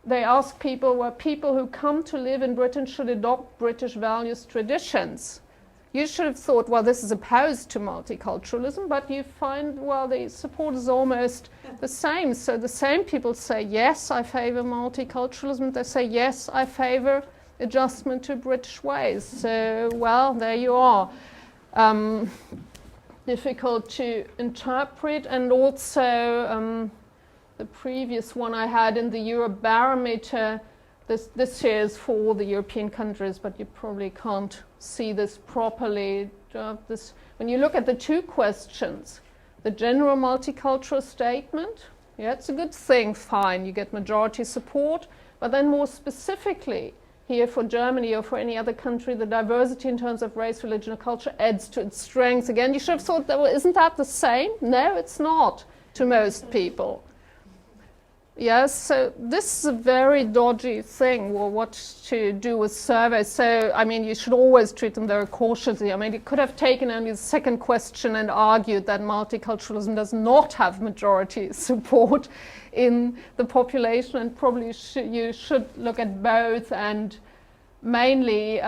they ask people, well, people who come to live in Britain should adopt British values, traditions. You should have thought, well, this is opposed to multiculturalism, but you find, well, the support is almost the same. So the same people say, yes, I favor multiculturalism. They say, yes, I favor adjustment to British ways. So, well, there you are. Difficult to interpret. And also the previous one I had in the Eurobarometer, this here is for all the European countries, but you probably can't see this properly. When you look at the two questions, the general multicultural statement, yeah, it's a good thing, fine, you get majority support, but then more specifically, here for Germany or for any other country, the diversity in terms of race, religion, or culture adds to its strengths. Again, you should have thought, that, well, isn't that the same? No, it's not to most people. Yes, so this is a very dodgy thing, well, what to do with surveys. So, I mean, you should always treat them very cautiously. I mean, you could have taken only the second question and argued that multiculturalism does not have majority support in the population, and probably you should look at both and mainly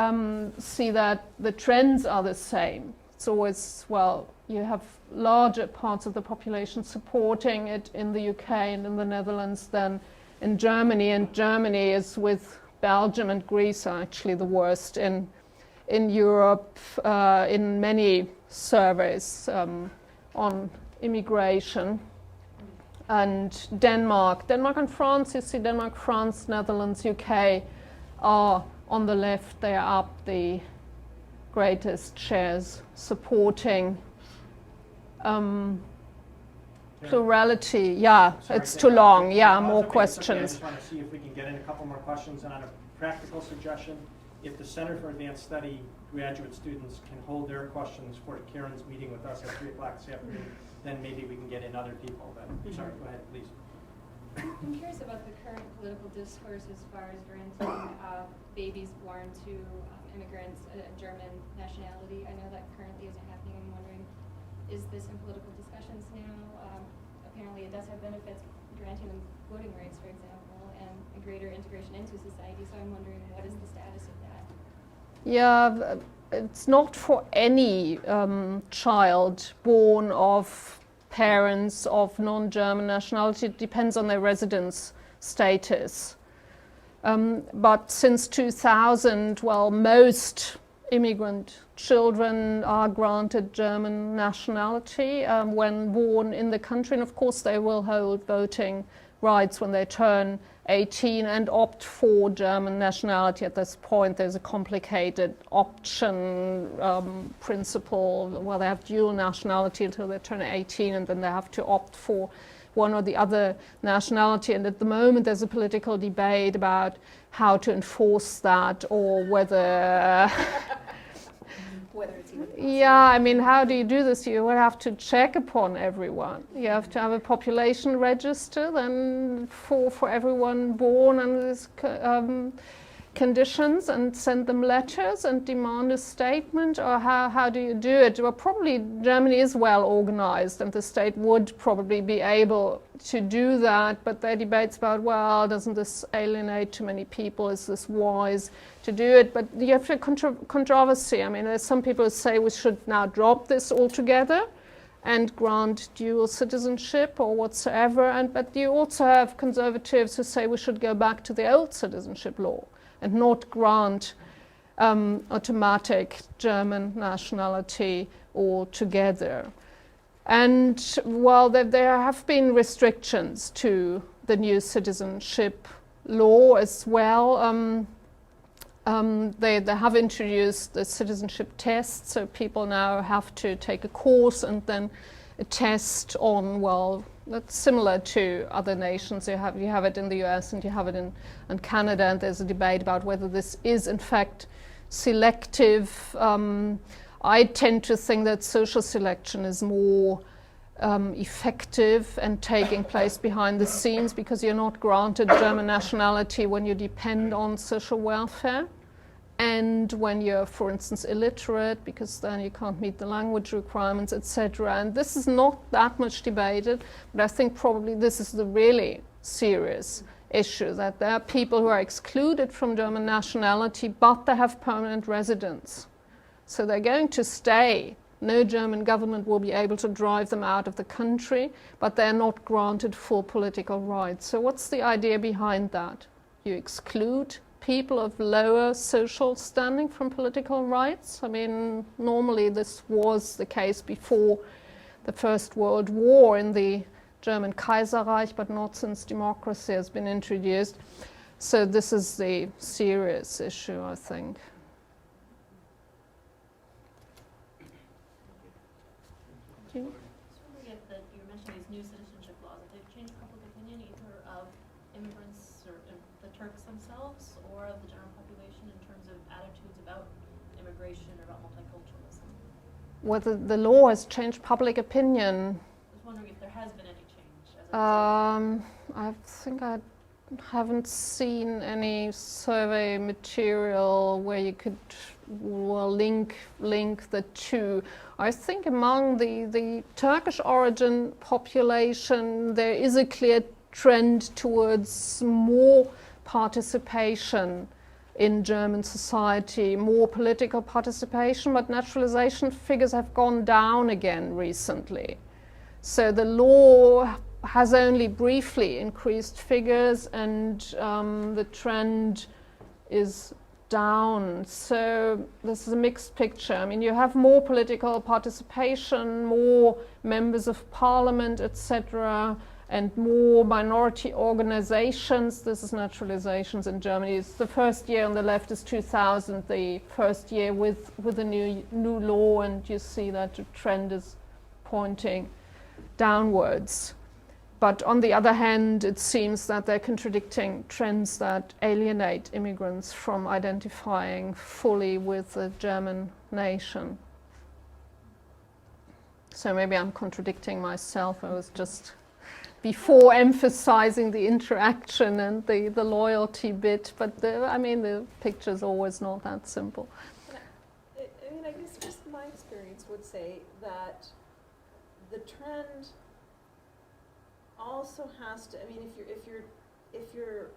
see that the trends are the same. It's always, well, you have larger parts of the population supporting it in the UK and in the Netherlands than in Germany, and Germany is, with Belgium and Greece, are actually the worst in Europe in many surveys on immigration. And Denmark and France, you see Denmark, France, Netherlands, UK are on the left. They are up the greatest shares supporting plurality. Yeah, Sorry, it's too long. Yeah, no, more it's okay, questions. It's okay. I just want to see if we can get in a couple more questions. And on a practical suggestion, if the Center for Advanced Study graduate students can hold their questions for Karen's meeting with us at 3 o'clock this afternoon, then maybe we can get in other people. But, sorry, go ahead, please. I'm curious about the current political discourse as far as granting babies born to immigrants a German nationality. I know that currently isn't happening. I'm wondering, is this in political discussions now? Apparently it does have benefits, granting them voting rights, for example, and a greater integration into society. So I'm wondering, what is the status of that? Yeah, it's not for any child born of parents of non-German nationality. It depends on their residence status. But since 2000, well, most immigrant children are granted German nationality when born in the country, and of course they will hold voting rights when they turn 18 and opt for German nationality. At this point there's a complicated option principle. Well, they have dual nationality until they turn 18, and then they have to opt for one or the other nationality. And at the moment there's a political debate about how to enforce that, or whether Whether it's even yeah, I mean, how do you do this? You will have to check upon everyone. You have to have a population register then for everyone born under these conditions, and send them letters and demand a statement, or how do you do it? Well, probably Germany is well organized and the state would probably be able to do that, but there are debates about, well, doesn't this alienate too many people? Is this wise to do it? But you have a controversy. I mean, there's some people who say we should now drop this altogether and grant dual citizenship or whatsoever, but you also have conservatives who say we should go back to the old citizenship law and not grant automatic German nationality altogether. And while there have been restrictions to the new citizenship law as well, they have introduced the citizenship test, so people now have to take a course and then a test on, well, that's similar to other nations. You have it in the US and you have it in Canada, and there's a debate about whether this is in fact selective. I tend to think that social selection is more effective and taking place behind the scenes, because you're not granted German nationality when you depend on social welfare, and when you're, for instance, illiterate, because then you can't meet the language requirements, etc. And this is not that much debated, but I think probably this is the really serious issue, that there are people who are excluded from German nationality, but they have permanent residence. So they're going to stay. No German government will be able to drive them out of the country, but they're not granted full political rights. So what's the idea behind that? You exclude people of lower social standing from political rights? I mean, normally this was the case before the First World War in the German Kaiserreich, but not since democracy has been introduced. So this is the serious issue, I think. You were mentioning these new citizenship laws, have they changed public opinion either of immigrants or the Turks themselves or of the general population in terms of attitudes about immigration or about multiculturalism? Whether the law has changed public opinion? I was wondering if there has been any change as a result. I think I haven't seen any survey material where you could link the two. I think among the Turkish origin population there is a clear trend towards more participation in German society, more political participation, but naturalization figures have gone down again recently. So the law has only briefly increased figures, and the trend is down. So this is a mixed picture. I mean, you have more political participation, more members of parliament, etc., and more minority organizations. This is naturalizations in Germany. It's the first year on the left is 2000, the first year with the new law, and you see that the trend is pointing downwards. But on the other hand, it seems that they're contradicting trends that alienate immigrants from identifying fully with the German nation. So maybe I'm contradicting myself. I was just before emphasizing the interaction and the loyalty bit, but the picture's always not that simple. I guess just my experience would say that the trend also has to, if you're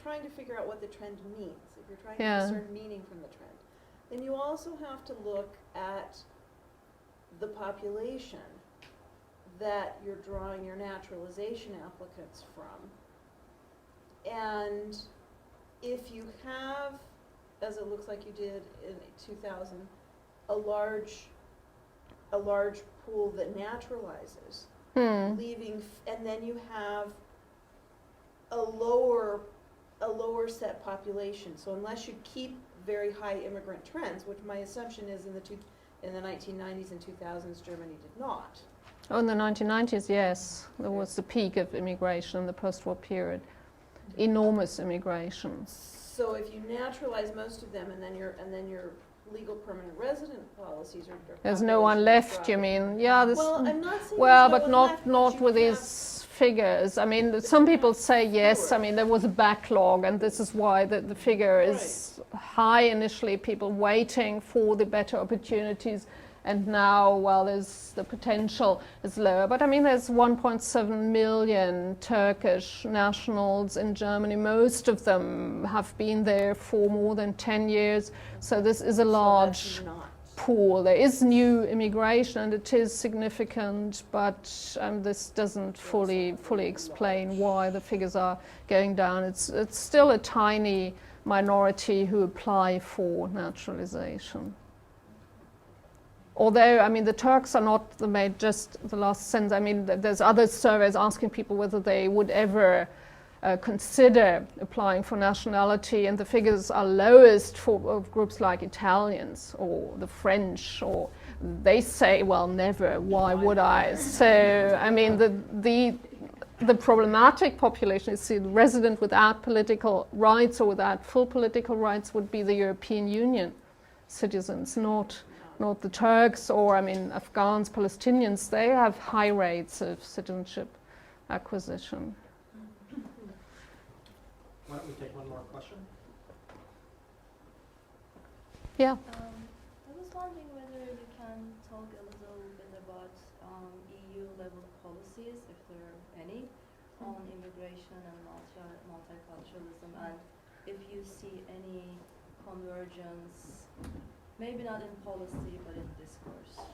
trying to figure out what the trend means, if you're trying to discern meaning from the trend, then you also have to look at the population that you're drawing your naturalization applicants from. And if you have, as it looks like you did in 2000, a large pool that naturalizes, leaving, and then you have a lower set population. So unless you keep very high immigrant trends, which my assumption is in the 1990s and 2000s, Germany did not. Oh, in the 1990s, yes, there was the peak of immigration in the post-war period. Enormous immigration. So if you naturalize most of them, and then your legal permanent resident policies are. There's no one left, you mean? Yeah, this. Well, I'm not saying well, there's but no one left, not with these figures. I mean, some people say yes. Sure. I mean, there was a backlog, and this is why the figure is high initially. People waiting for the better opportunities. And now, well, there's the potential is lower. But I mean, there's 1.7 million Turkish nationals in Germany. Most of them have been there for more than 10 years. So this is a large pool. There is new immigration, and it is significant, but this doesn't fully explain why the figures are going down. It's still a tiny minority who apply for naturalization. Although, I mean, the Turks are not just the last sentence. I mean, there's other surveys asking people whether they would ever consider applying for nationality, and the figures are lowest for groups like Italians or the French, or they say, well, never, why would I? So, I mean, the problematic population is the resident without political rights or without full political rights would be the European Union citizens, not not the Turks or, I mean, Afghans, Palestinians, they have high rates of citizenship acquisition. Why don't we take one more question? Yeah. I was wondering whether you can talk a little bit about EU-level policies, if there are any, on immigration and multiculturalism, and if you see any convergence, maybe not in policy, but in discourse,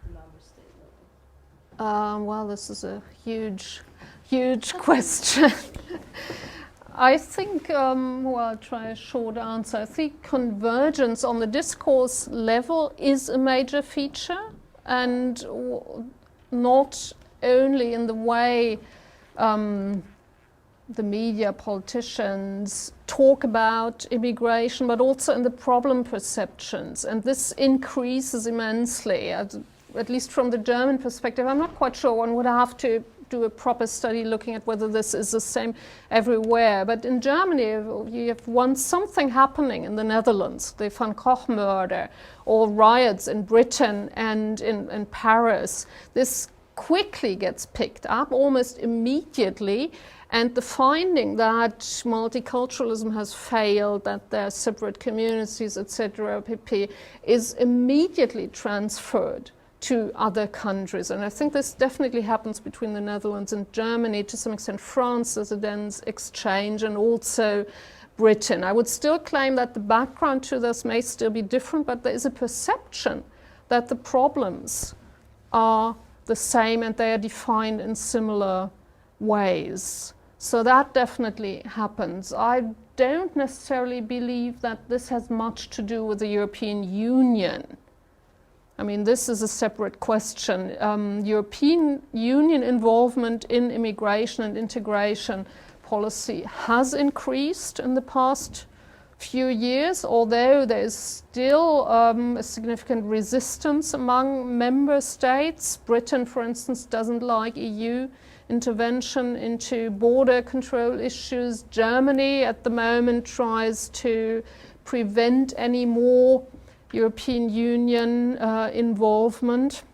the member state level. Well, this is a huge question. I think, well, I'll try a short answer. I think convergence on the discourse level is a major feature, and not only in the way the media, politicians talk about immigration, but also in the problem perceptions. And this increases immensely, at least from the German perspective. I'm not quite sure. One would have to do a proper study looking at whether this is the same everywhere. But in Germany, you have once something happening in the Netherlands, the Van Gogh murder, or riots in Britain and in Paris. This quickly gets picked up, almost immediately, and the finding that multiculturalism has failed, that there are separate communities, etc., is immediately transferred to other countries. And I think this definitely happens between the Netherlands and Germany, to some extent France as a dense exchange, and also Britain. I would still claim that the background to this may still be different, but there is a perception that the problems are the same and they are defined in similar ways. So that definitely happens. I don't necessarily believe that this has much to do with the European Union. I mean, this is a separate question. European Union involvement in immigration and integration policy has increased in the past few years, although there is still a significant resistance among member states. Britain, for instance, doesn't like EU intervention into border control issues. Germany at the moment tries to prevent any more European Union involvement.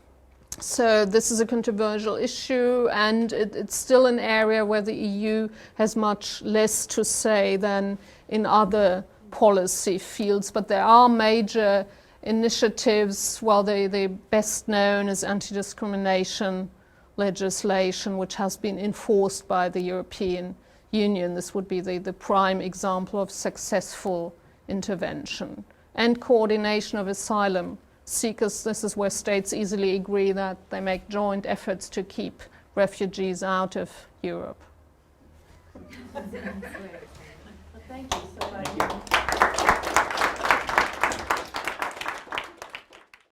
So this is a controversial issue, and it's still an area where the EU has much less to say than in other policy fields. But there are major initiatives. Well, the best known is anti-discrimination legislation, which has been enforced by the European Union. This would be the prime example of successful intervention. And coordination of asylum seekers. This is where states easily agree that they make joint efforts to keep refugees out of Europe. Thank you so much.